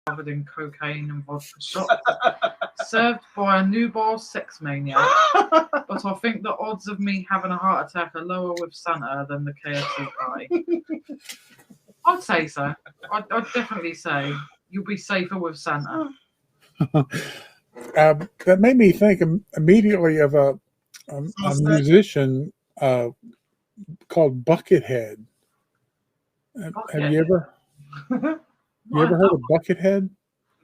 covered in cocaine and vodka shots, served by a nubile sex maniac. But I think the odds of me having a heart attack are lower with Santa than the KFC party. I'd say so. I'd definitely say you'll be safer with Santa. That made me think immediately of a musician called Buckethead. Have you ever heard of Buckethead?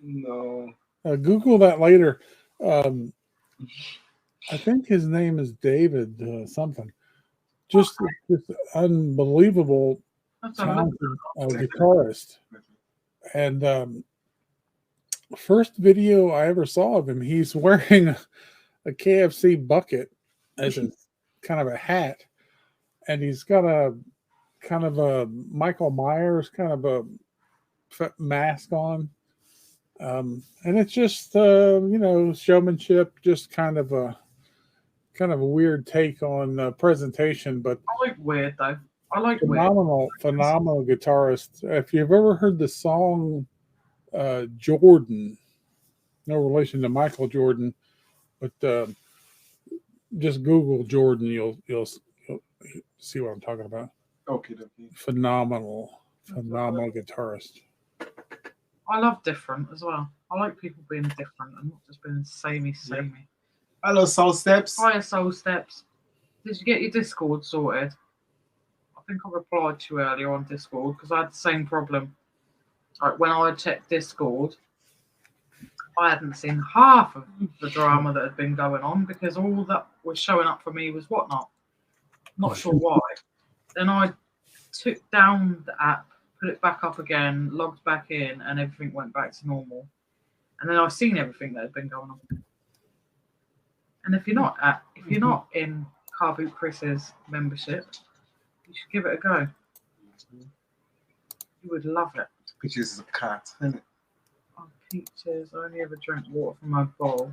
No. Google that later. I think his name is David something. Just unbelievable talented guitarist. And first video I ever saw of him, he's wearing a KFC bucket as a kind of a hat, and he's got a kind of a Michael Myers kind of a mask on, and it's just showmanship, just kind of a weird take on presentation, but I like weird though. I like phenomenal guitarist. If you've ever heard the song Jordan, no relation to Michael Jordan, but just Google Jordan, you'll see what I'm talking about. Okay. Phenomenal guitarist. I love different as well. I like people being different and not just being samey. Yep. Hello, Soul Steps. Hiya, Soul Steps. Did you get your Discord sorted? I think I replied to you earlier on Discord because I had the same problem. Like when I checked Discord, I hadn't seen half of the drama that had been going on because all that was showing up for me was Whatnot. Not sure why. Then I took down the app, put it back up again, logged back in, and everything went back to normal. And then I've seen everything that had been going on. And if you're not in Car Boot Chris's membership, you should give it a go. You would love it. Peaches is a cat, isn't it? Oh, Peaches, I only ever drink water from my bowl.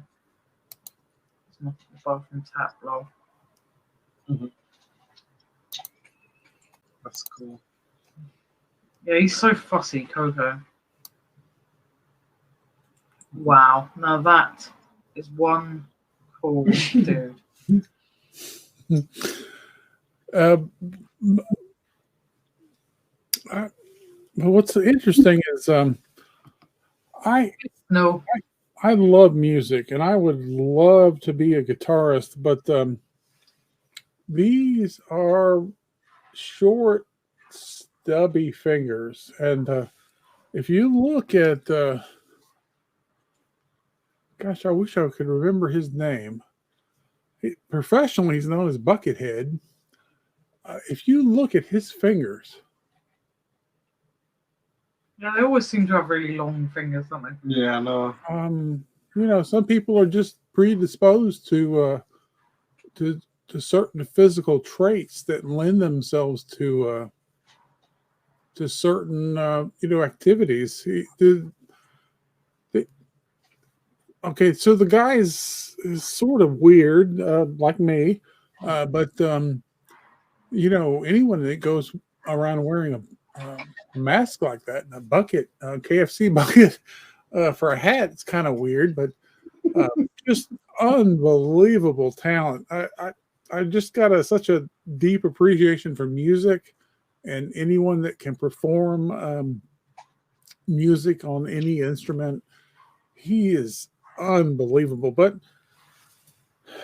It's not the bathroom tap, lol. Mm-hmm. That's cool. Yeah, he's so fussy, Coco. Wow, now that is one cool dude. What's interesting is I love music and I would love to be a guitarist, but these are short, stubby fingers, and if you look at gosh, I wish I could remember his name. Professionally, he's known as Buckethead. If you look at his fingers, yeah, they always seem to have really long fingers, don't they? Yeah, I know. Some people are just predisposed to certain physical traits that lend themselves to certain activities. Okay, so the guy is sort of weird, like me, but anyone that goes around wearing a mask like that and a bucket, KFC bucket for a hat, it's kind of weird, but just unbelievable talent. I just got such a deep appreciation for music and anyone that can perform music on any instrument. He is unbelievable, but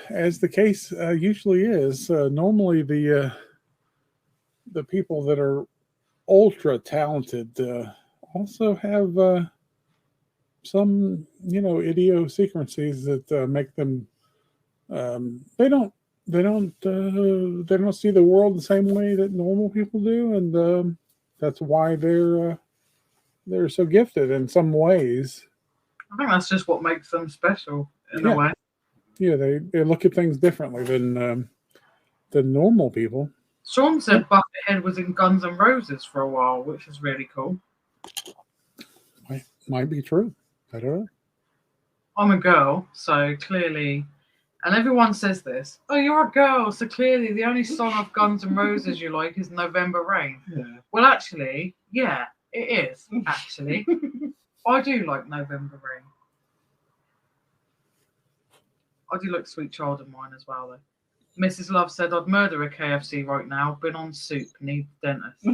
as the case usually is, normally the people that are ultra talented also have some idiosyncrasies that make them they don't see the world the same way that normal people do, and that's why they're so gifted in some ways. I think that's just what makes them special in a way. Yeah, they look at things differently than normal people. Sean said Buckethead was in Guns N' Roses for a while, which is really cool. Might be true. I don't know. I'm a girl, so clearly, and everyone says this, oh, you're a girl, so clearly the only song of Guns N' Roses you like is November Rain. Yeah. Well, actually, yeah, it is, actually. I do like November Rain. I do like Sweet Child of Mine as well, though. Mrs. Love said, I'd murder a KFC right now. Been on soup, need dentist.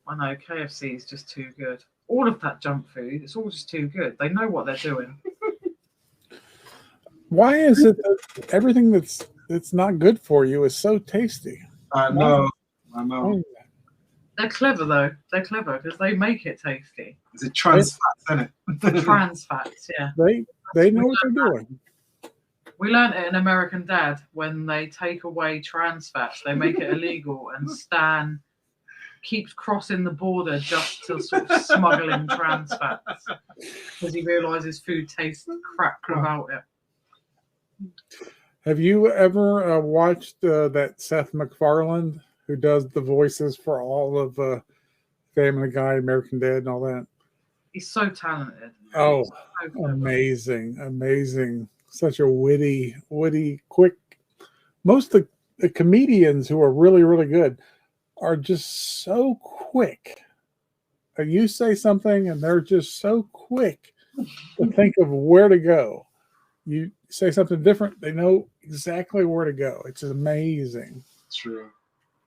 I know, KFC is just too good. All of that junk food, it's all just too good. They know what they're doing. Why is it that everything that's not good for you is so tasty? I know. I know. They're clever, though. They're clever because they make it tasty. Is it trans fats, isn't it? Trans fats, yeah. They know what they're doing. We learned it in American Dad when they take away trans fats, they make it illegal, and Stan keeps crossing the border just to sort of smuggle in trans fats because he realizes food tastes crap without it. Have you ever watched that Seth MacFarlane who does the voices for all of Family Guy, American Dad, and all that? He's so talented. Oh, So amazing. Such a witty, quick. Most of the comedians who are really, really good are just so quick. You say something and they're just so quick to think of where to go. You say something different, they know exactly where to go. It's amazing. True.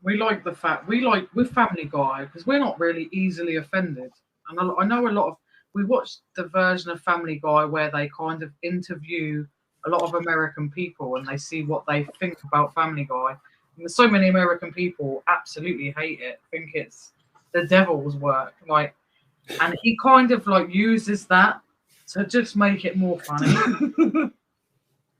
We like the fact with Family Guy because we're not really easily offended. And I know a lot of we watched the version of Family Guy where they kind of interview a lot of American people and they see what they think about Family Guy. And there's so many American people absolutely hate it, think it's the devil's work. Like, and he kind of like uses that to just make it more funny.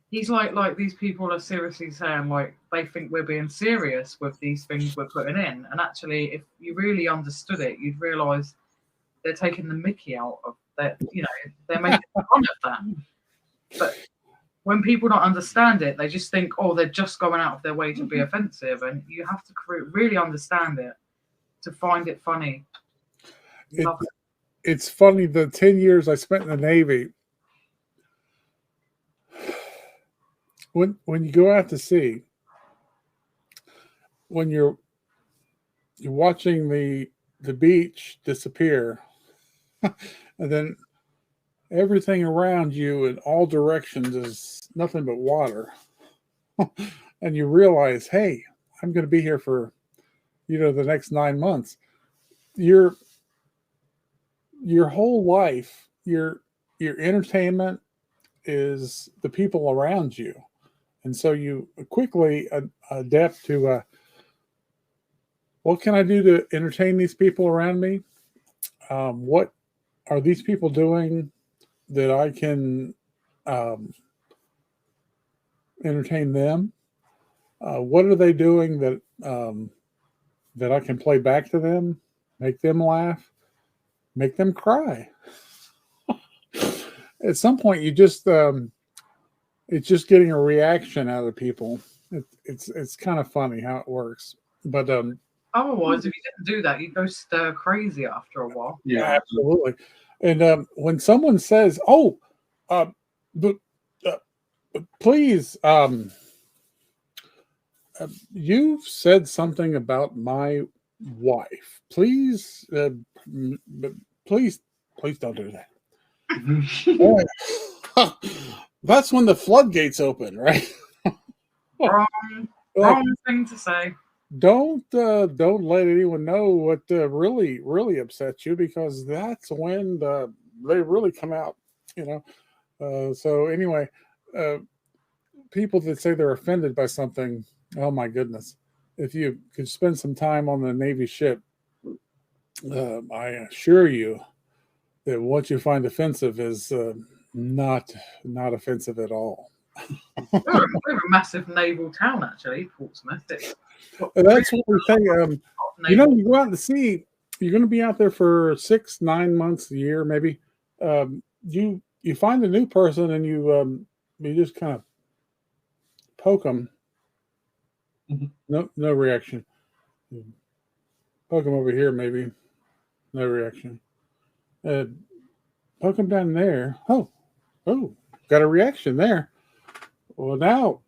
He's like these people are seriously saying like they think we're being serious with these things we're putting in, and actually, if you really understood it, you'd realise they're taking the mickey out of that. You know, they're making fun of that. But when people don't understand it, they just think, oh, they're just going out of their way to be offensive, and you have to really understand it to find it funny. It's funny, the 10 years I spent in the Navy, when you go out to sea, when you're watching the beach disappear, and then everything around you in all directions is nothing but water, and you realize, hey, I'm going to be here for the next 9 months. Your whole life, your entertainment is the people around you. And so you quickly adapt to what can I do to entertain these people around me? What are these people doing that I can entertain them? What are they doing that I can play back to them, make them laugh, make them cry? At some point, you just it's just getting a reaction out of people. It's kind of funny how it works, but otherwise, if you didn't do that, you'd go stir crazy after a while. Yeah, absolutely. And when someone says, "Oh, please, you've said something about my wife. Please, please don't do that." That's when the floodgates open, right? Wrong thing to say. Don't let anyone know what really upsets you, because that's when they really come out. So anyway, people that say they're offended by something, oh my goodness! If you could spend some time on the Navy ship, I assure you that what you find offensive is not offensive at all. We're a massive naval town, actually, Portsmouth. That's what we think. You go out to sea, you're going to be out there for 6-9 months a year, maybe. You find a new person and you just kind of poke them. Mm-hmm. No reaction. Poke them over here, maybe. No reaction. Poke them down there. Oh, got a reaction there. Well, now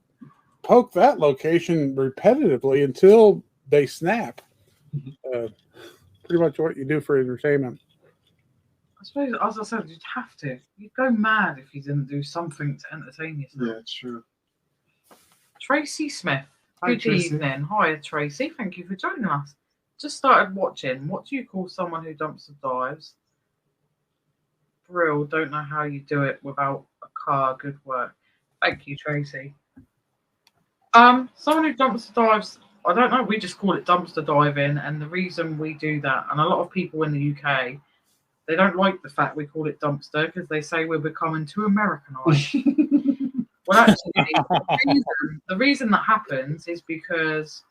poke that location repetitively until they snap. pretty much what you do for entertainment. I suppose, as I said, you'd have to. You'd go mad if you didn't do something to entertain yourself. Yeah, it's true. Tracy Smith. Hi, Good Tracy. evening. Hi, Tracy. Thank you for joining us. Just started watching. What do you call someone who dumpster dives? Brill. Don't know how you do it without a car. Good work. Thank you, Tracy. Someone who dumpster dives. I don't know. We just call it dumpster diving, and the reason we do that, and a lot of people in the UK, they don't like the fact we call it dumpster because they say we're becoming too Americanized. Well, actually, the reason that happens is because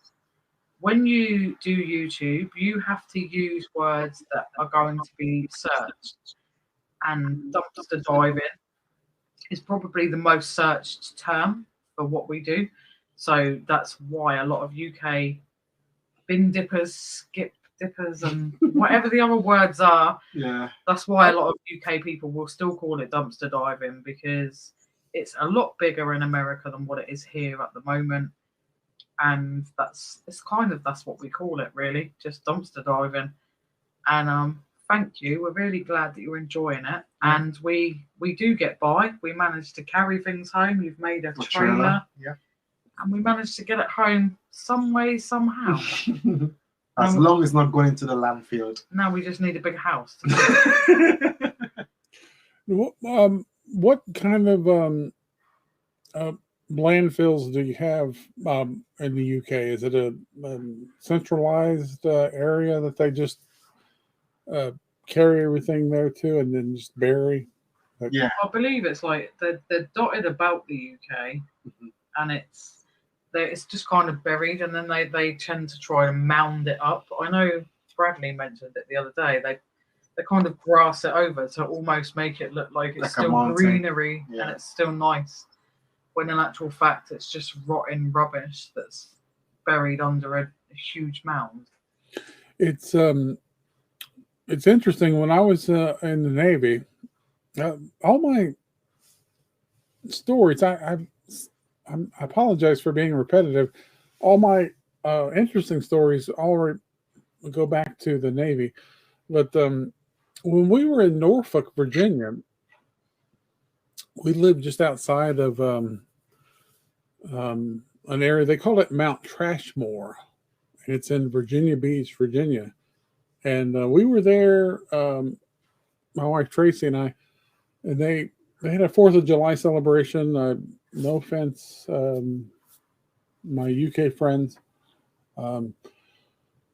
when you do YouTube, you have to use words that are going to be searched. And dumpster diving is probably the most searched term for what we do. So that's why a lot of UK bin dippers, skip dippers, and whatever the other words are, Yeah. that's why a lot of UK people will still call it dumpster diving, because it's a lot bigger in America than what it is here at the moment. And that's what we call it, really, just dumpster diving. And thank you. We're really glad that you're enjoying it. And we do get by. We managed to carry things home. You've made a trailer. Yeah. And we managed to get it home some way, somehow. As long as not going into the landfill. Now we just need a big house. What kind of landfills do you have in the UK? Is it a centralized area that they just carry everything there to and then just bury? Yeah. I believe it's like they're dotted about the UK, and it's just kind of buried, and then they tend to try and mound it up. I know Bradley mentioned it the other day. They kind of grass it over to almost make it look like it's Like a still mountain. greenery Yeah. and it's still nice, when in actual fact it's just rotten rubbish that's buried under a huge mound. It's interesting. When I was in the Navy, all my stories, I apologize for being repetitive. All my interesting stories already go back to the Navy. But when we were in Norfolk, Virginia, we lived just outside of an area, they call it Mount Trashmore. And it's in Virginia Beach, Virginia. And we were there, my wife Tracy and I, and they had a 4th of July celebration. No offense, my UK friends.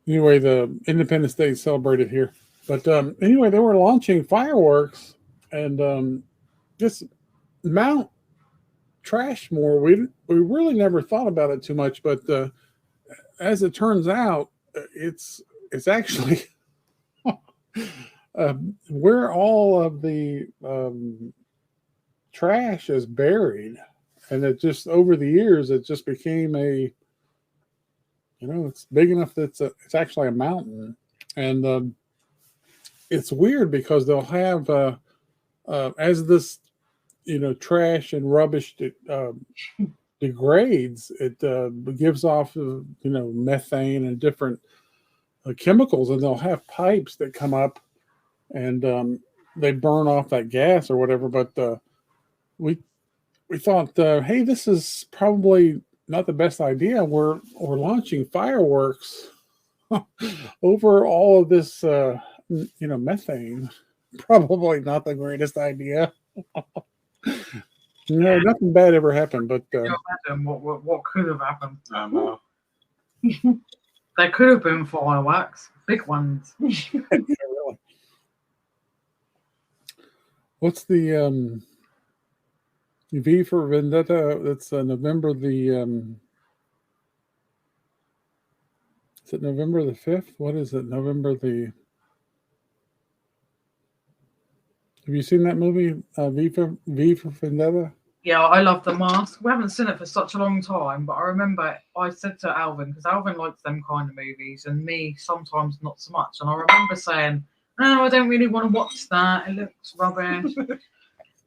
Anyway, the Independence Day celebrated here. But anyway, they were launching fireworks, and this Mount Trashmore, we really never thought about it too much. But as it turns out, it's actually where all of the trash is buried, and it just over the years it just became it's big enough that it's actually a mountain. And it's weird because they'll have as this trash and rubbish degrades, it gives off methane and different chemicals, and they'll have pipes that come up and they burn off that gas or whatever. But we thought, hey, this is probably not the best idea. We're launching fireworks over all of this methane. Probably not the greatest idea. No, nothing bad ever happened, but what could have happened? I know. There could have been fireworks, big ones. yeah, really. What's the V for Vendetta? That's November the is it November the 5th? What is it? November the Have you seen that movie, V for Vendetta? Yeah, I love The Mask. We haven't seen it for such a long time, but I remember I said to Alvin, because Alvin likes them kind of movies, and me sometimes not so much. And I remember saying, no, I don't really want to watch that. It looks rubbish.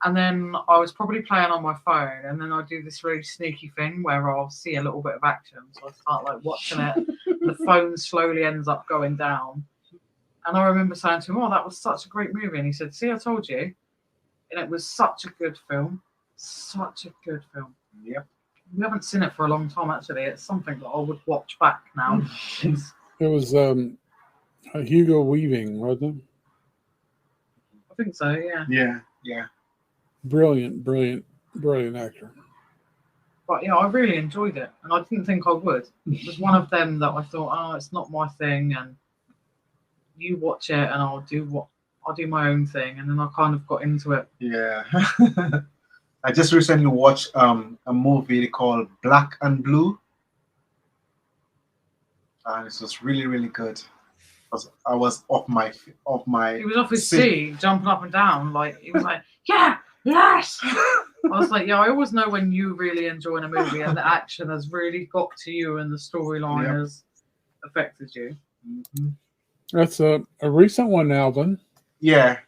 And then I was probably playing on my phone, and then I do this really sneaky thing where I'll see a little bit of action. So I start watching it. The phone slowly ends up going down. And I remember saying to him, "Oh, that was such a great movie." And he said, "See, I told you." And it was such a good film. Such a good film. Yep. We haven't seen it for a long time, actually. It's something that I would watch back now. It's, It was Hugo Weaving, wasn't it? I think so, yeah. Yeah. Yeah. Brilliant, brilliant, brilliant actor. But yeah, I really enjoyed it. And I didn't think I would. It was one of them that I thought, oh, it's not my thing. And you watch it and I'll do my own thing. And then I kind of got into it. Yeah. I just recently watched a movie called Black and Blue. And it was really, really good. I was off my He was off his seat. seat, jumping up and down. Like, he was like, yeah, yes. I was like, yeah, I always know when you really enjoy a movie and the action has really got to you and the storyline Yep. has affected you. Mhm. That's a recent one, Alvin. Yeah.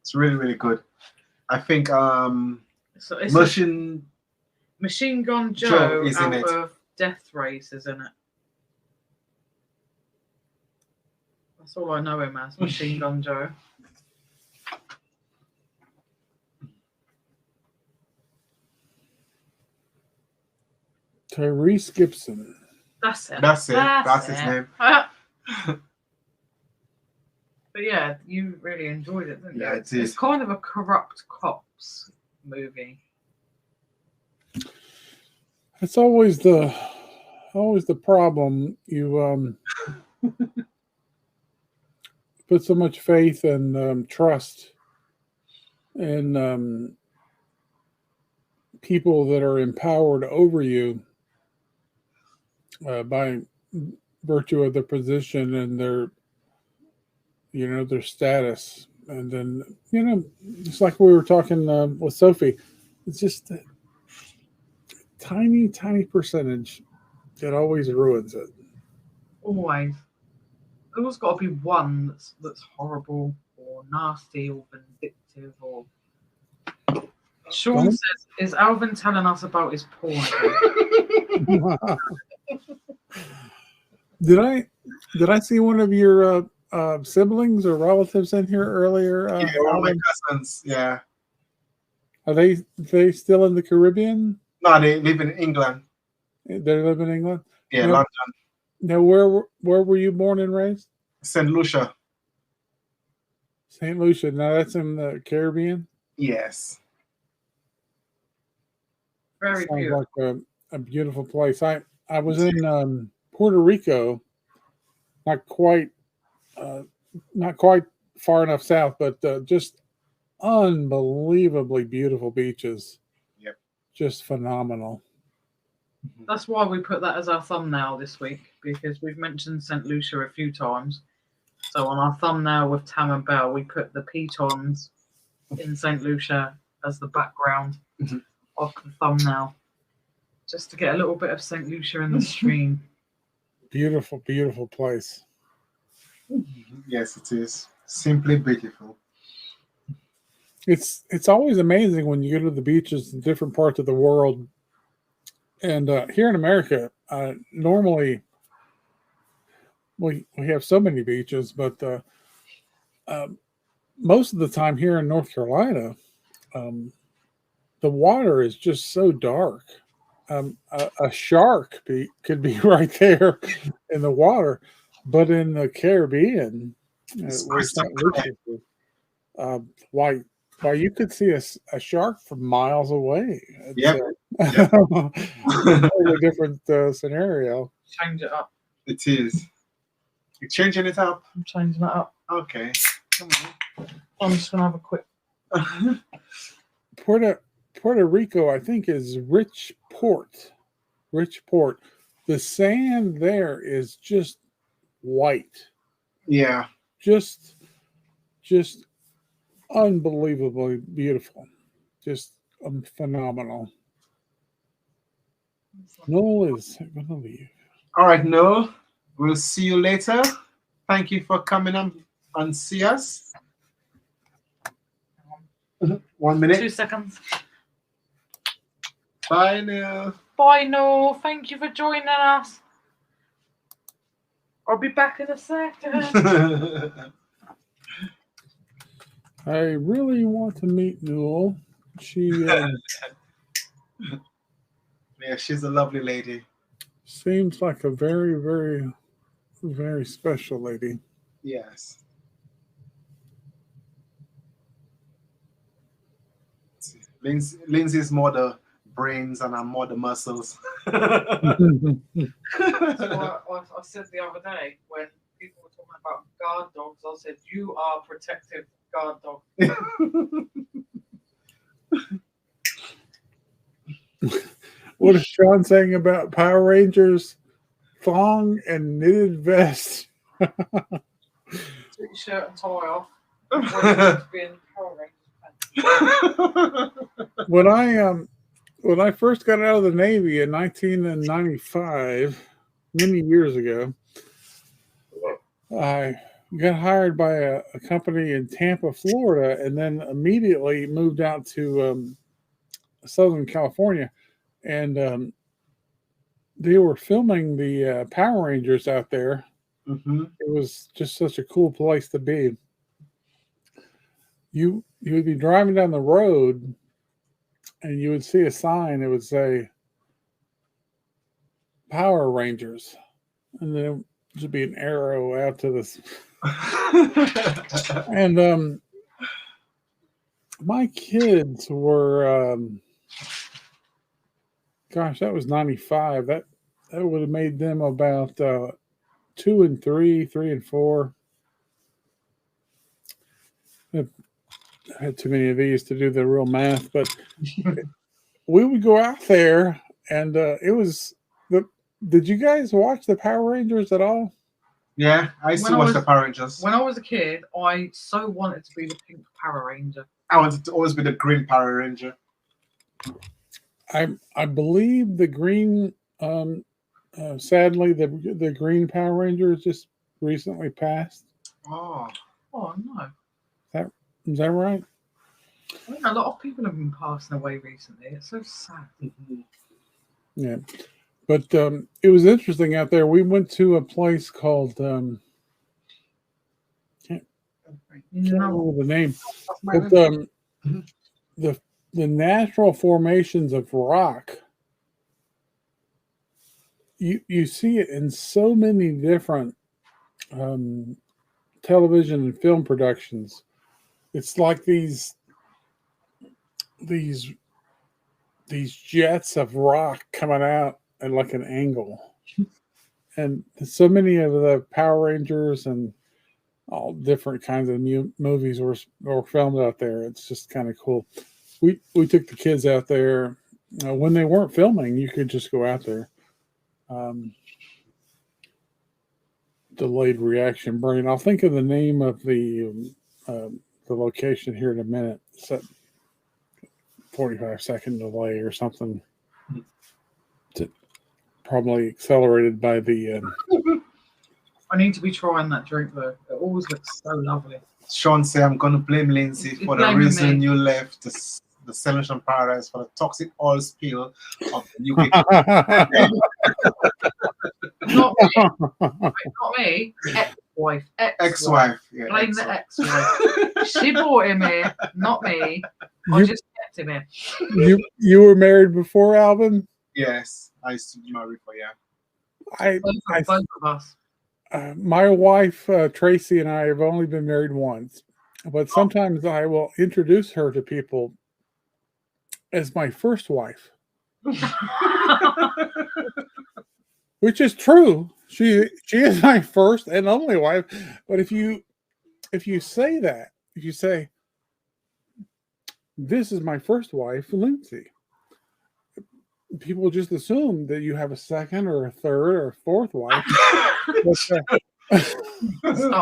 It's really, really good. I think So it's Machine Gun Joe Joe is in out it. of Death Race, isn't it? That's all I know him as, Machine Gun Joe. Tyrese Gibson. That's it. That's it. That's his it. name. But yeah, you really enjoyed it, didn't you? Yeah, I did. It's kind of a corrupt cops movie. That's always the problem. You put so much faith and trust in people that are empowered over you by virtue of their position and their status. And then it's like we were talking with Sophie. It's just a tiny percentage that always ruins it. Always. There's always got to be one that's horrible or nasty or vindictive or. Sean Don't- says, "Is Alvin telling us about his porn?" Did I see one of your siblings or relatives in here earlier? Yeah, one of my Alvin? cousins. Yeah. Are they still in the Caribbean? No, they live in England. They live in England. Yeah, No. London. Now, where were you born and raised? St. Lucia. St. Lucia. Now that's in the Caribbean. Yes. Very Sounds beautiful. like a beautiful place. I was in Puerto Rico, not quite far enough south, but just unbelievably beautiful beaches. Yep. Just phenomenal. That's why we put that as our thumbnail this week, because we've mentioned St. Lucia a few times. So on our thumbnail with Tam and Bell, we put the Pitons in St. Lucia as the background Mhm. of the thumbnail, just to get a little bit of St. Lucia in the stream. Beautiful, beautiful place. Yes, it is. Simply beautiful. It's always amazing when you go to the beaches in different parts of the world. And here in America, normally we have so many beaches, but most of the time here in North Carolina, the water is just so dark. A shark could be right there in the water, but in the Caribbean, It's where crystal St. Lucia is, why you could see a shark from miles away. It's, Yep. a totally different scenario. Change it up. It is. You're changing it up? I'm changing it up. Okay. Come I'm just going to have a quick. on. Puerto Rico, I think, is rich port. The sand there is just white, Yeah. just unbelievably beautiful, just phenomenal. Noel is going to leave. All right, Noel. We'll see you later. Thank you for coming on and see us. 1 minute. 2 seconds. Bye, Noel. Bye, Noel. Thank you for joining us. I'll be back in a second. I really want to meet Newell. She Yeah, she's a lovely lady. seems like a very, very, very special lady. Yes. Lindsay's more the brains and I'm more the muscles. That's what I said the other day when people were talking about guard dogs. I said, you are protective guard dog. What is Sean saying about Power Rangers? Thong and knitted vest. Take your shirt and tie off. To be in Power Rangers pants. When I first got out of the Navy in 1995, many years ago, I got hired by a company in Tampa, Florida, and then immediately moved out to Southern California, and they were filming the Power Rangers out there. Mm-hmm. It was just such a cool place to be. You would be driving down the road, and you would see a sign. It would say Power Rangers, and then there'd be an arrow out to this. And my kids were, gosh, that was 95. That would have made them about 2 and 3, 3 and 4. I had too many of these to do the real math, but we would go out there, and it was the. Did you guys watch the Power Rangers at all? Yeah, I used to watch the Power Rangers. When I was a kid, I so wanted to be the pink Power Ranger. I wanted to always be the green Power Ranger. I believe the green. Sadly, the green Power Rangers just recently passed. Oh no! Is that right? I think a lot of people have been passing away recently. It's so sad. Mm-hmm. Yeah, but it was interesting out there. We went to a place called can't remember the name, but the natural formations of rock. You see it in so many different television and film productions. It's like these jets of rock coming out at like an angle, and so many of the Power Rangers and all different kinds of movies were filmed out there. It's just kind of cool. We took the kids out there when they weren't filming. You could just go out there. Delayed reaction brain. I'll think of the name of the location here in a minute. It's a 45-second delay or something. Probably accelerated by the. I need to be trying that drink though. It always looks so lovely. Sean say I'm going to blame Lindsay for the reason you left the Celestial Paradise for the toxic oil spill of the UK. Not me. Ex-wife. Ex-wife. Yeah, blame the ex-wife. She brought him here, not me. I just kept him here. You were married before, Alvin? Yes, I used to be married for Both of us. My wife Tracy and I have only been married once, but sometimes I will introduce her to people as my first wife, which is true. She is my first and only wife. But if you say that, if you say, "This is my first wife, Lindsay," people just assume that you have a second or a third or a fourth wife. Start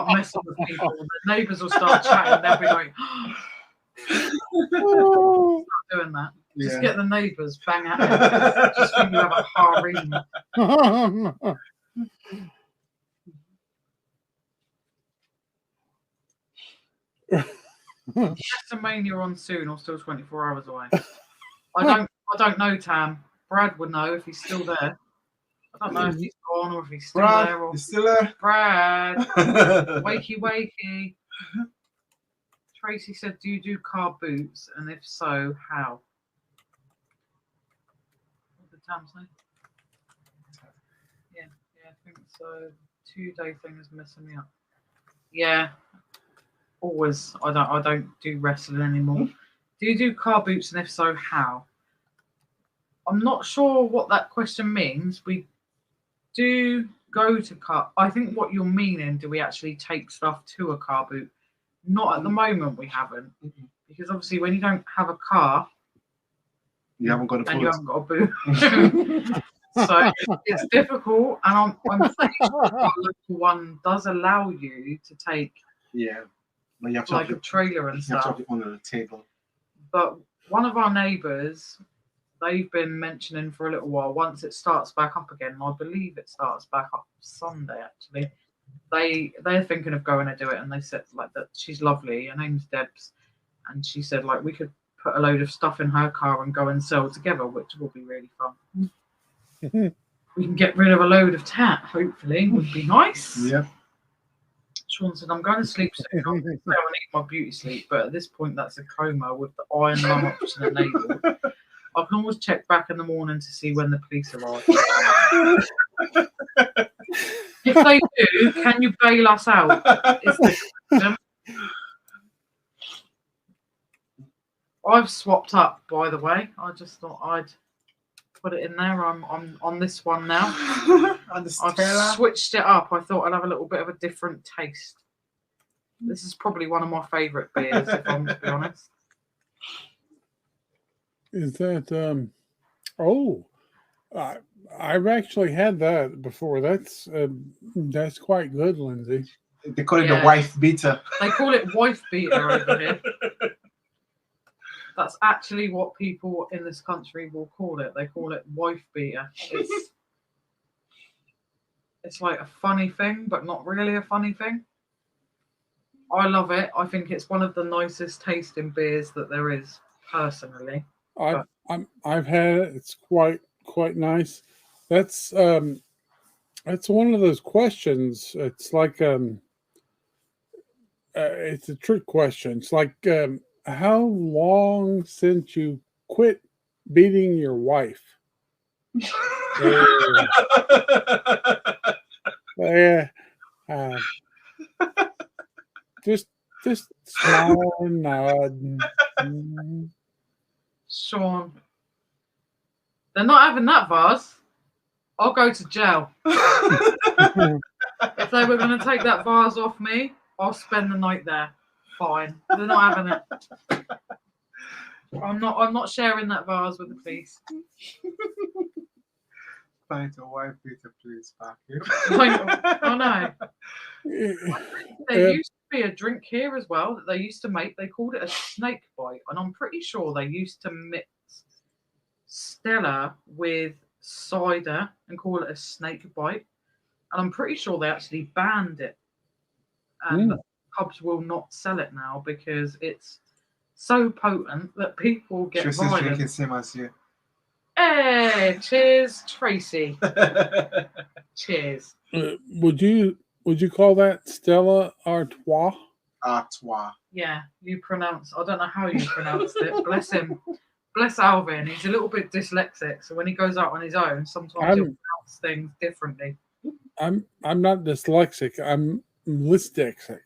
messing with people. The neighbours will start chatting. They'll be like, start doing that. Just get the neighbours bang at it. Just think you have a harem. WrestleMania on soon, or still 24 hours away. I don't know, Tam. Brad would know if he's still there. I don't know if he's gone or if he's still there. Or... You still there? Brad, wakey, wakey. Tracy said, do you do car boots? And if so, how? What did Tam say? Yeah, I think so. 2-day thing is messing me up. Yeah, always. I don't do wrestling anymore. Do you do car boots? And if so, how? I'm not sure what that question means. We do go to car. I think what you're meaning, do we actually take stuff to a car boot? Not at the moment, we haven't. Because obviously when you don't have a car, you haven't got a boot. And you haven't got a boot. So it's difficult. And I'm pretty sure the local one does allow you to take but you have to like a trailer and stuff. You have to have it under the table. But one of our neighbours, they've been mentioning for a little while, once it starts back up again, and I believe it starts back up Sunday actually, they're thinking of going to do it, and they said like that she's lovely, her name's Debs, and she said like we could put a load of stuff in her car and go and sell together, which will be really fun. We can get rid of a load of tat, hopefully, would be nice. Yeah. Sean said, I'm going to sleep soon. I need my beauty sleep, but at this point, that's a coma with the iron lung option enabled. I can always check back in the morning to see when the police arrive. If they do, can you bail us out? Is the question. I've swapped up, by the way. I just thought I'd put it in there. I'm on this one now. I've switched it up. I thought I'd have a little bit of a different taste. This is probably one of my favourite beers, if I'm to be honest. Is that I've actually had that before. That's quite good, Lindsay. They call it the wife beater. They call it wife beater over here. That's actually what people in this country will call it. They call it wife beater. It's like a funny thing, but not really a funny thing. I love it. I think it's one of the nicest tasting beers that there is, personally. I've had it. It's quite nice. That's one of those questions. It's like it's a trick question. It's like how long since you quit beating your wife? Just smile and nod. Sean, they're not having that vase. I'll go to jail. If they were going to take that vase off me, I'll spend the night there. Fine. They're not having it. I'm not sharing that vase with the police. Find a wife beater, please. Fuck you. I know. There used to be a drink here as well that they used to make. They called it a snake bite, and I'm pretty sure they used to mix Stella with cider and call it a snake bite. And I'm pretty sure they actually banned it. And pubs will not sell it now because it's so potent that people get violent. Drinking same as you. Hey, cheers, Tracy. Cheers. Would you call that Stella Artois? Artois. Yeah, you pronounce. I don't know how you pronounced it. Bless him. Bless Alvin. He's a little bit dyslexic, so when he goes out on his own, sometimes he'll pronounce things differently. I'm not dyslexic. I'm dyslexic.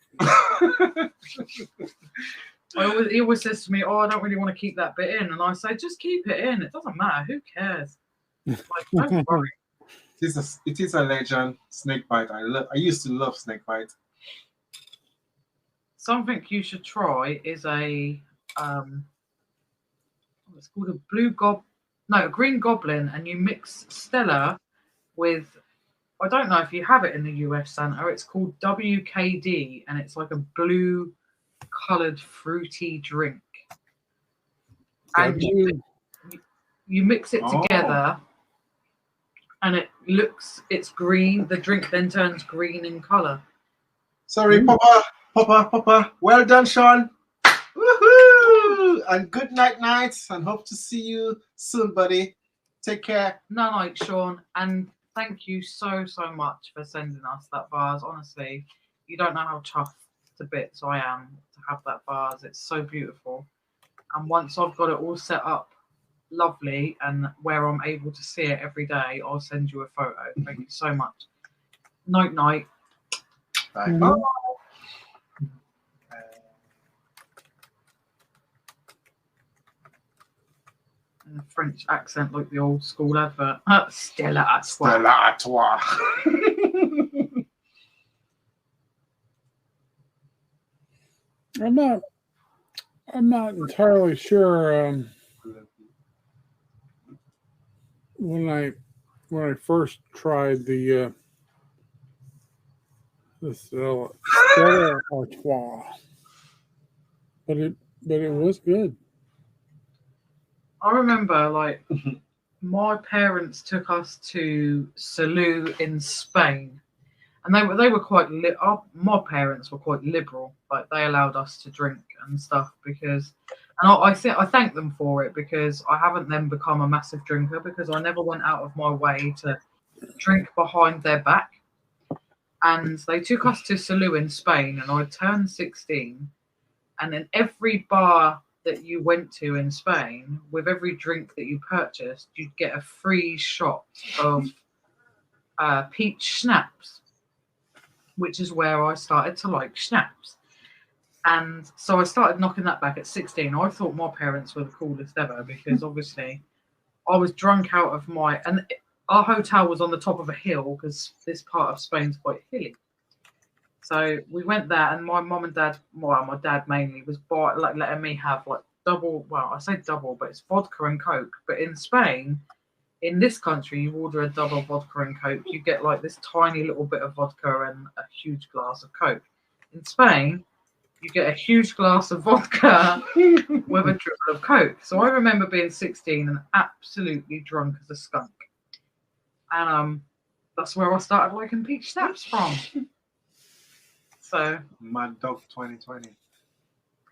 He always says to me, "Oh, I don't really want to keep that bit in," and I say, "Just keep it in. It doesn't matter. Who cares?" Like, don't worry. It is a legend. Snakebite. I used to love snakebite. Something you should try is a it's called a green goblin, and you mix Stella with, I don't know if you have it in the US, Santa. It's called WKD, and it's like a blue coloured fruity drink. And you mix it together, and it's green. The drink then turns green in colour. Sorry, Papa. Well done, Sean. Woohoo! And good night, and hope to see you soon, buddy. Take care. Night, Sean, and thank you so much for sending us that vase. Honestly, you don't know how chuffed to bits I am to have that vase. It's so beautiful. And once I've got it all set up lovely and where I'm able to see it every day, I'll send you a photo. Thank you so much. Night. Bye. Mhm. And a French accent like the old school advert. Stella Artois. Stella Artois. I'm not entirely sure. When I first tried the Stella Artois, but it was good. I remember, like, my parents took us to Salou in Spain, and they were quite my parents were quite liberal. Like, they allowed us to drink and stuff because, and I thank them for it, because I haven't then become a massive drinker because I never went out of my way to drink behind their back. And they took us to Salou in Spain, and I turned 16, and in every bar that you went to in Spain, with every drink that you purchased, you'd get a free shot of peach schnapps, which is where I started to like schnapps. And so I started knocking that back at 16. I thought my parents were the coolest ever because obviously I was drunk out of my... And our hotel was on the top of a hill because this part of Spain's quite hilly. So we went there, and my mum and dad, well, my dad mainly, was letting me have like double, well, I say double, but it's vodka and Coke. But in Spain, in this country, you order a double vodka and Coke, you get like this tiny little bit of vodka and a huge glass of Coke. In Spain, you get a huge glass of vodka with a dribble of Coke. So I remember being 16 and absolutely drunk as a skunk. And that's where I started liking peach schnapps from. So Mad Dog 2020.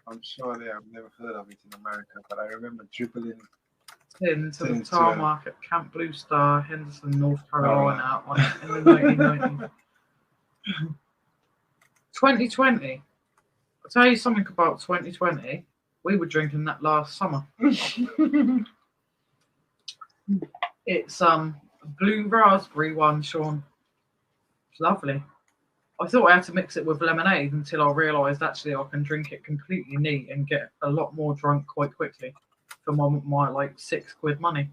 I'm sure they have never heard of it in America, but I remember dribbling into the tarmac at Camp Blue Star, Henderson, North Carolina, in the 1990s. 2020. I'll tell you something about 2020. We were drinking that last summer. It's blue raspberry one, Sean. It's lovely. I thought I had to mix it with lemonade until I realised actually I can drink it completely neat and get a lot more drunk quite quickly for my like £6 money.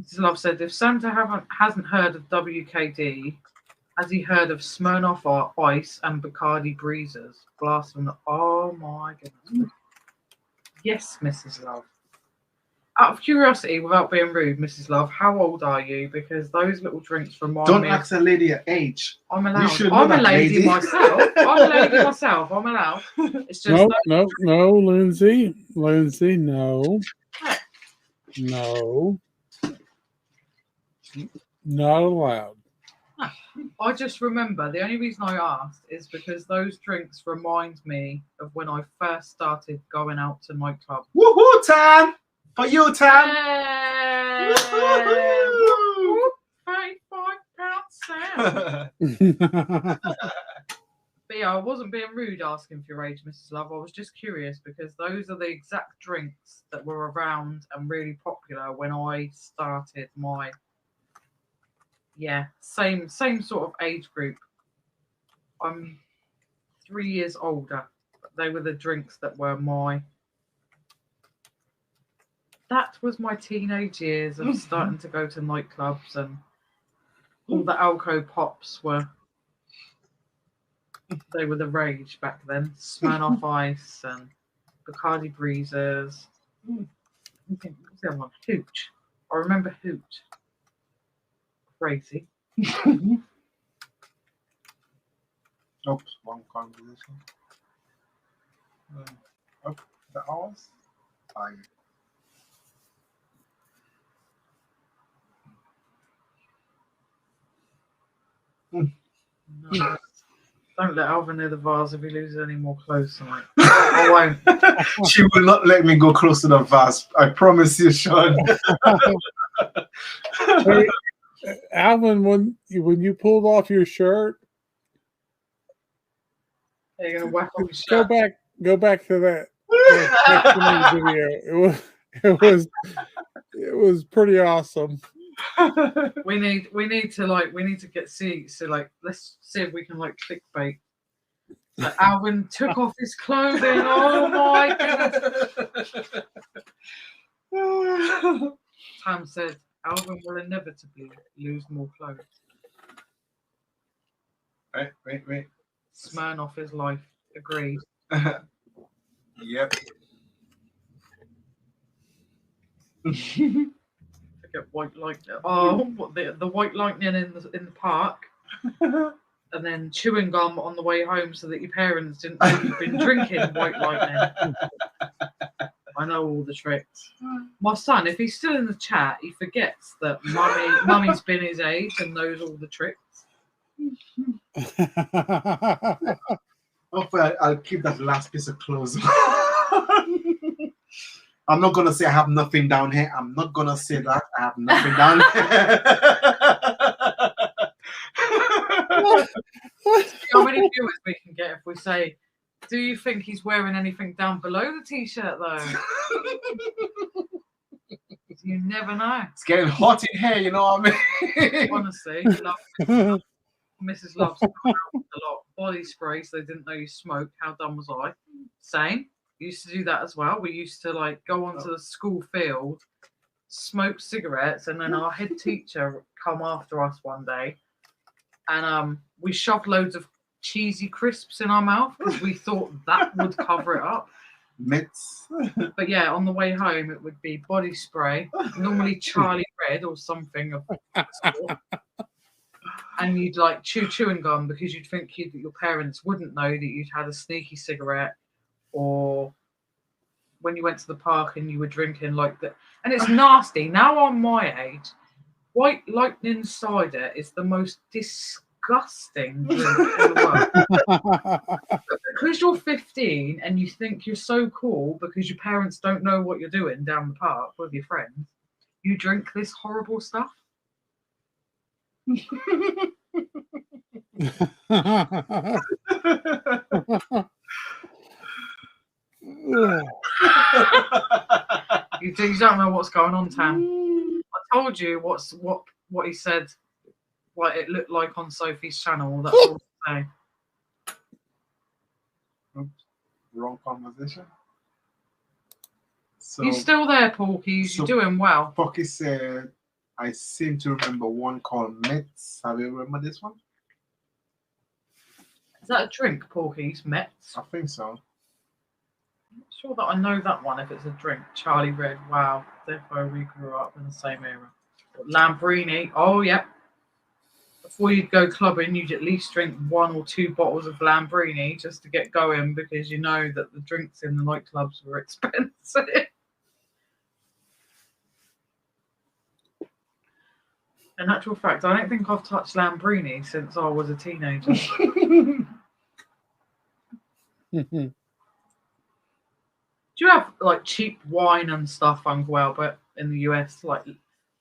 Mrs. Love said, if Santa hasn't heard of WKD, has he heard of Smirnoff Ice and Bacardi Breezers? Blast from the... Oh my goodness. Yes, Mrs. Love. Out of curiosity, without being rude, Mrs. Love, how old are you? Because those little drinks remind me... Don't ask a lady her age. I'm allowed. I'm a lady myself. I'm a lady myself. I'm allowed. It's just... No, Lindsay. Lindsay, no. No. Not allowed. I just remember, the only reason I asked is because those drinks remind me of when I first started going out to nightclubs. Woohoo time! For you, Tam! Hey! 35 pound sound. But yeah, I wasn't being rude asking for your age, Mrs. Love. I was just curious because those are the exact drinks that were around and really popular when I started my same sort of age group. I'm 3 years older. They were the drinks that were that was my teenage years of starting to go to nightclubs, and all the Alco Pops they were the rage back then. Smirnoff Ice and Bacardi Breezers. What's the other one? Hooch. I remember Hooch. Crazy. Oops, wrong conversation. The hours? Fine. No, don't let Alvin near the vase if he loses any more clothes tonight. I won't. She will not let me go close to the vase. I promise you, Sean. Hey, Alvin, when you pulled off your shirt, You're gonna whack off his shirt. go back to that video. It was pretty awesome. We need to get seats. So like, let's see if we can like clickbait. So Alvin took off his clothing. Oh my goodness. Tam said Alvin will inevitably lose more clothes. Wait. Smirnoff his life. Agreed. Yep. Forget white lightning. Oh, what the white lightning in the park. And then chewing gum on the way home so that your parents didn't know you've been drinking white lightning. I know all the tricks. My son, if he's still in the chat, he forgets that mummy's been his age and knows all the tricks. Hopefully, I'll keep that last piece of clothes. I'm not gonna say I have nothing down here. I'm not gonna say that I have nothing down here. How many viewers we can get if we say, do you think he's wearing anything down below the t-shirt though? You never know. It's getting hot in here, you know what I mean? Honestly, Mrs. Love's a lot. Body spray, so they didn't know you smoked. How dumb was I? Same. We used to do that as well. We used to like go onto the school field, smoke cigarettes, and then our head teacher come after us one day, and we shoved loads of cheesy crisps in our mouth because we thought that would cover it up. Mitts. But yeah, on the way home it would be body spray, normally Charlie Red or something of that sort. And you'd like chewing gum because you'd think that your parents wouldn't know that you'd had a sneaky cigarette, or when you went to the park and you were drinking like that. And it's nasty. Now I'm my age, white lightning cider is the most disgusting drink in the world. But because you're 15 and you think you're so cool because your parents don't know what you're doing down the park with your friends, you drink this horrible stuff. You don't know what's going on, Tam. I told you what he said, what it looked like on Sophie's channel. That's all I'm saying. Wrong conversation. So You're still there, Porky. You're doing well. Porky said, I seem to remember one called Mets. Have you remember this one? Is that a drink, Porky's? Mets? I think so. I'm not sure that I know that one if it's a drink. Charlie Red. Wow. Therefore, we grew up in the same era. But Lambrini. Oh, yeah. Before you'd go clubbing, you'd at least drink 1 or 2 bottles of Lambrini just to get going because you know that the drinks in the nightclubs were expensive. In actual fact, I don't think I've touched Lambrini since I was a teenager. Do you have like cheap wine and stuff, Uncle Albert, in the US? Like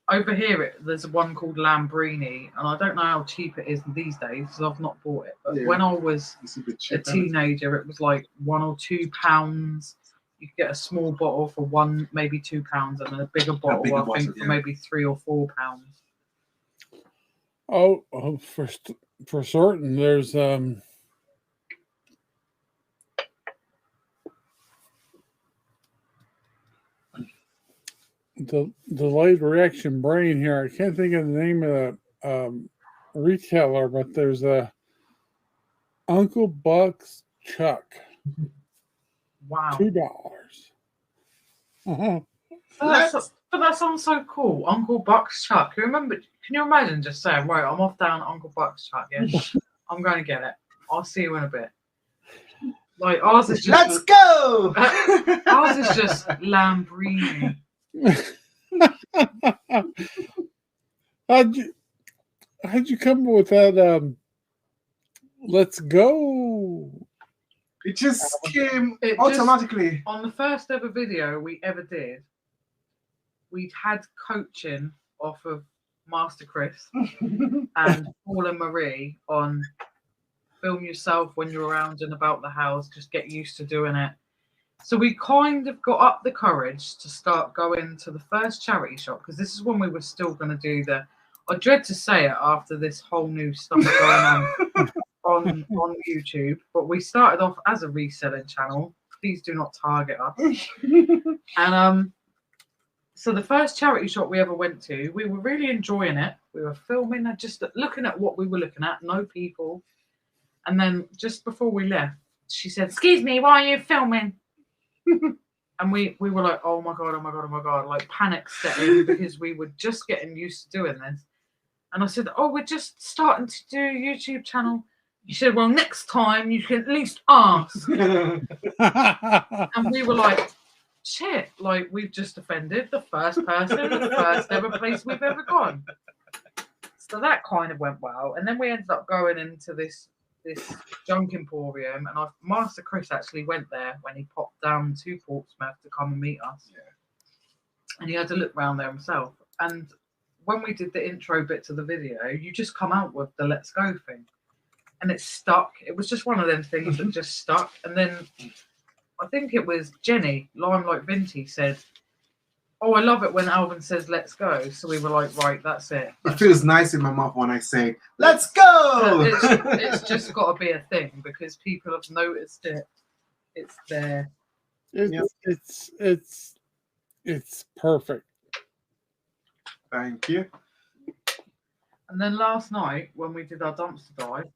over here, there's one called Lambrini, and I don't know how cheap it is these days because I've not bought it. But when I was a teenager, it was like £1 or £2. You could get a small bottle for £1, maybe £2, and a bigger bottle, I think, for maybe £3 or £4. Oh, for certain, there's the delayed reaction brain here. I can't think of the name of the retailer, but there's a Uncle Buck's Chuck. Wow, $2. But that sounds so cool, Uncle Buck's Chuck. Can you imagine just saying, right, I'm off down Uncle Buck's Chuck, yeah? I'm going to get it. I'll see you in a bit. Like, ours is just... Let's go! Ours is just Lambrini. How'd you come up with that, let's go? It just came automatically. On the first ever video we ever did, we'd had coaching off of Master Chris and Paul and Marie on film yourself when you're around and about the house, just get used to doing it. So we kind of got up the courage to start going to the first charity shop, because this is when we were still going to do I dread to say it after this whole new stuff going on YouTube, but we started off as a reselling channel. Please do not target us. And so the first charity shop we ever went to, we were really enjoying it. We were filming and just looking at what we were looking at, no people. And then just before we left, she said, "Excuse me, why are you filming?" And we were like, oh my God, like panic set in, because we were just getting used to doing this. And I said, "Oh, we're just starting to do a YouTube channel." She said, "Well, next time you can at least ask." And we were like, shit, like we've just offended the first person, the first ever place we've ever gone. So that kind of went well. And then we ended up going into this junk emporium, and Master Chris actually went there when he popped down to Portsmouth to come and meet us. Yeah. And he had to look around there himself. And when we did the intro bit to the video, you just come out with the "let's go" thing. And it stuck. It was just one of them things that just stuck. And then I think it was Jenny, Limelight Vinty, said, "Oh, I love it when Alvin says 'let's go.'" So we were like, right, that's it. It feels nice in my mouth when I say, "Let's go." It's just got to be a thing, because people have noticed it. It's there. It's perfect. Thank you. And then last night, when we did our dumpster dive,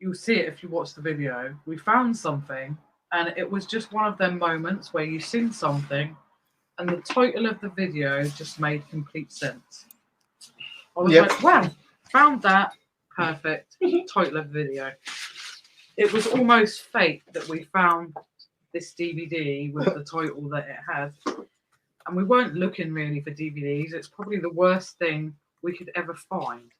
you'll see it if you watch the video, we found something, and it was just one of them moments where you seen something and the title of the video just made complete sense. I was like, wow, found that, perfect, title of the video. It was almost fate that we found this DVD with the title that it had. And we weren't looking really for DVDs. It's probably the worst thing we could ever find.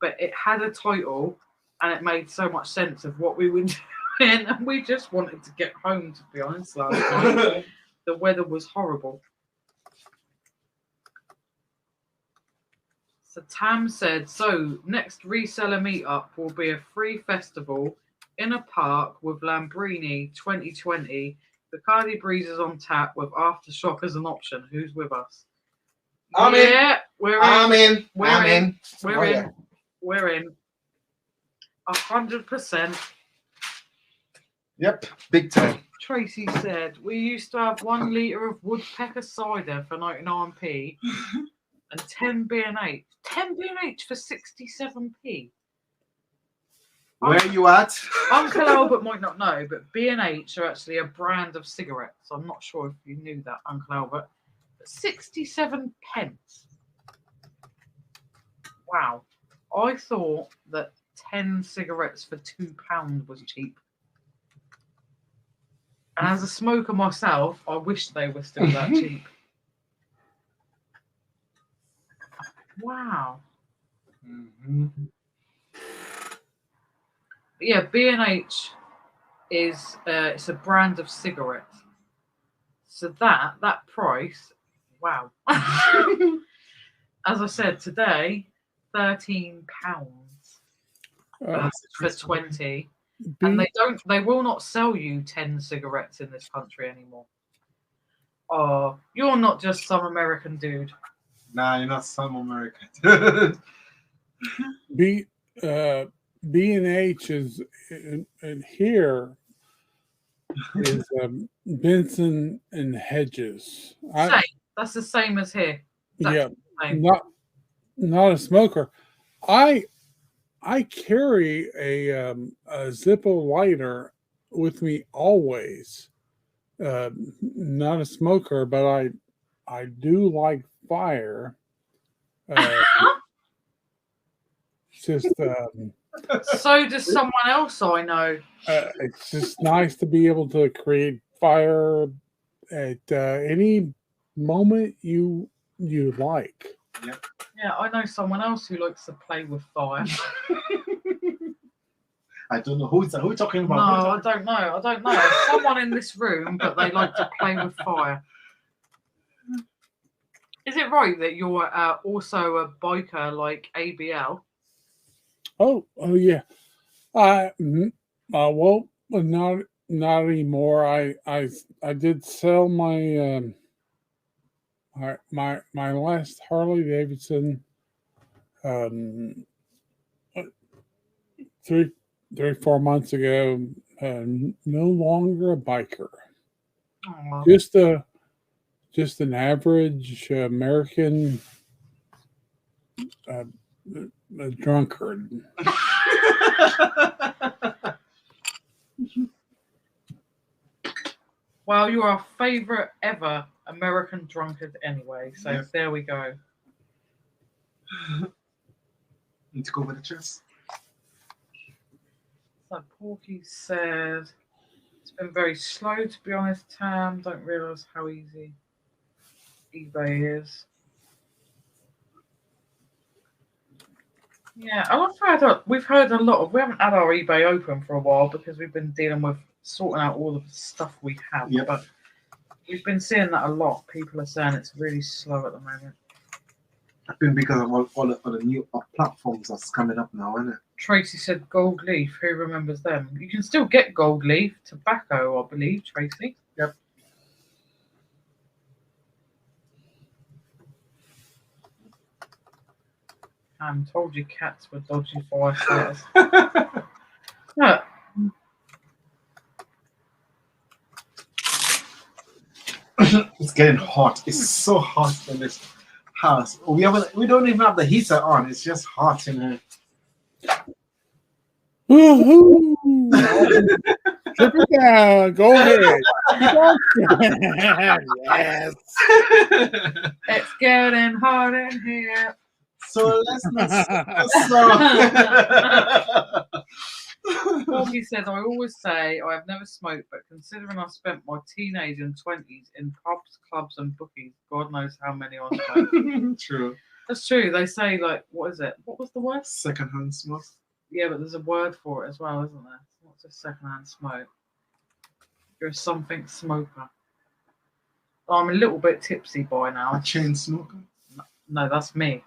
But it had a title, and it made so much sense of what we were doing, and we just wanted to get home, to be honest, last night. The weather was horrible. So Tam said, "So next reseller meetup will be a free festival in a park with Lambrini 2020. Bacardi Breezes on tap with Aftershock as an option. Who's with us?" I'm in. We're in. I'm in. We're in. 100%. Yep, big time. Tracy said, "We used to have 1 litre of woodpecker cider for 99p and 10 B&H. 10 B&H for 67p. Where are you at? Uncle Albert might not know, but B&H are actually a brand of cigarettes. I'm not sure if you knew that, Uncle Albert. But 67 pence. Wow. I thought that 10 cigarettes for £2 was cheap. And as a smoker myself, I wish they were still that cheap. Wow. Mm-hmm. But yeah, B&H is it's a brand of cigarettes. So that price, wow. As I said today, £13 for 20. And they will not sell you 10 cigarettes in this country anymore. Oh, you're not just some American dude. Nah, you're not some American. B&H is and here is Benson and Hedges. Same. That's the same as here. That's not a smoker. I carry a Zippo lighter with me always. Not a smoker, but I do like fire. Just so does someone else I know. It's just nice to be able to create fire at any moment you like. Yep. Yeah, I know someone else who likes to play with fire. I don't know who are we talking about. No, I don't know. Someone in this room, but they like to play with fire. Is it right that you're also a biker like ABL? Oh yeah. Well, not anymore. I did sell my my last Harley Davidson uh, 4 months ago. No longer a biker. Oh, Just an average American a drunkard. well, you're our favourite ever American drunkard anyway. So Yep. there we go. Need to go with the chest. So Porky said, it's been very slow to be honest, Tam. Don't realise how easy eBay is. Yeah, we've heard a lot of. We haven't had our eBay open for a while because we've been dealing with sorting out all the stuff we have. Yep. But we've been seeing that a lot. People are saying it's really slow at the moment. I think because of all the new platforms that's coming up now, isn't it? Tracy said Gold Leaf. Who remembers them? You can still get Gold Leaf tobacco, I believe, Tracy. Yep. Told you cats were dodgy 5 stars. Look. It's getting hot. It's so hot in this house. We don't even have the heater on. It's just hot in here. Woohoo! Flip it down. Go ahead. Yes. It's getting hot in here. So let's Porky said, I always say I have never smoked, but considering I spent my teenage and 20s in pubs, clubs, and bookies, God knows how many I smoked. True. That's true. They say, like, what is it? What was the word? Secondhand smoke. Yeah, but there's a word for it as well, isn't there? It's not just secondhand smoke. You're a something smoker. I'm a little bit tipsy by now. A chain smoker. No, that's me.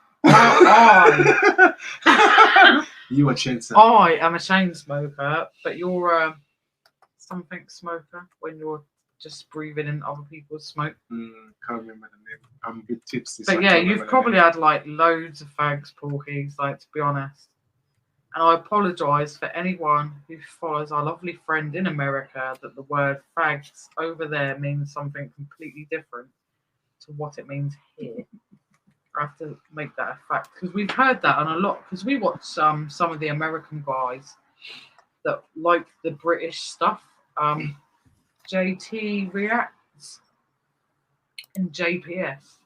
You a chain smoker. I am a chain smoker, but you're a something smoker when you're just breathing in other people's smoke. Can't remember the name. I'm a bit tipsy. But so yeah, you've probably had like loads of fags, Porkies, like, to be honest. And I apologise for anyone who follows our lovely friend in America that the word fags over there means something completely different to what it means here. I have to make that a fact because we've heard that on a lot. Because we watch some of the American guys that like the British stuff. JT Reacts and JPS.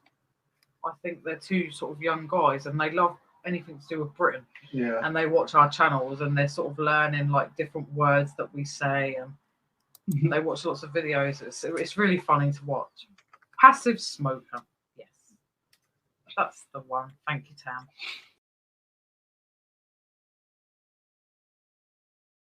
I think they're two sort of young guys, and they love anything to do with Britain. Yeah. And they watch our channels, and they're sort of learning like different words that we say, and they watch lots of videos. It's really funny to watch. Passive smoker. Yes. That's the one. Thank you, Tam.